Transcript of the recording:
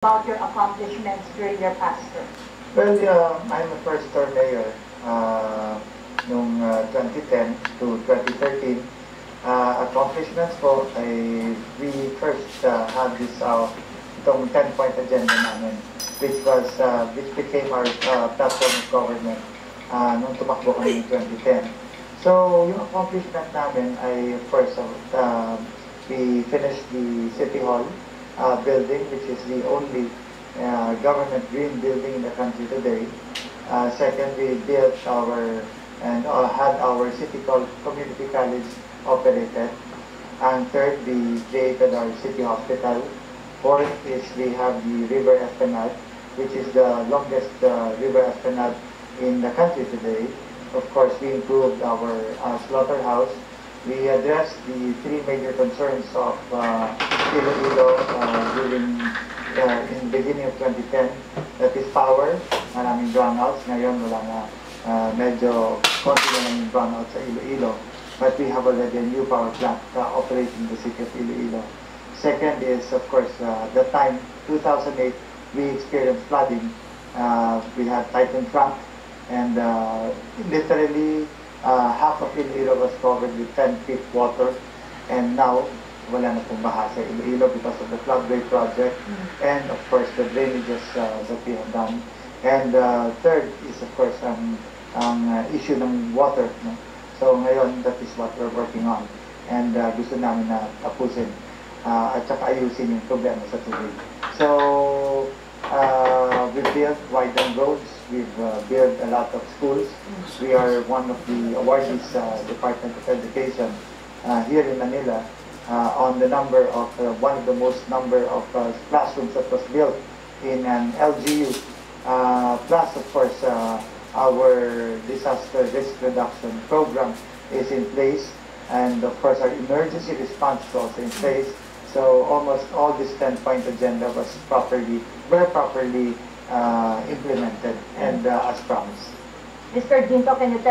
about your accomplishments during your past term? Well, I'm a first-term mayor noong 2010 to 2013. Accomplishments ko ay we first had this itong 10-point agenda namin, which became our platform of government nung tumakbo kami in 2010. So, yung accomplishment namin ay, of course, we finished the City Hall building, which is the only government green building in the country today. Second, we built had our city community college operated. And third, we created our city hospital. Fourth is we have the River Esplanade, which is the longest river esplanade in the country today. Of course, we improved our slaughterhouse. We addressed the three major concerns of Iloilo in the beginning of 2010. That is power, maraming brownouts. Ngayon wala na, medyo konti na lang yung brownouts sa Iloilo. But we have already a new power plant operating the city of Iloilo. Second is, of course, the time, 2008, we experienced flooding. We had Typhoon Frank, and literally, half of Iloilo was covered with 10 feet water, and now wala na pong baha sa Iloilo because of the floodway project, and of course the drainages that we have done. And third is of course ang issue ng water. No? So ngayon, that is what we're working on, and gusto namin na tapusin at saka ayusin yung problema sa tubig. So we built widened roads. We've built a lot of schools. We are one of the awardees, Department of Education here in Manila, on the number of one of the most number of classrooms that was built in an LGU. Plus, of course, our disaster risk reduction program is in place, and of course, our emergency response is also in place. So almost all this 10-point agenda was properly implemented and as promised. Mr. Ginto, can you tell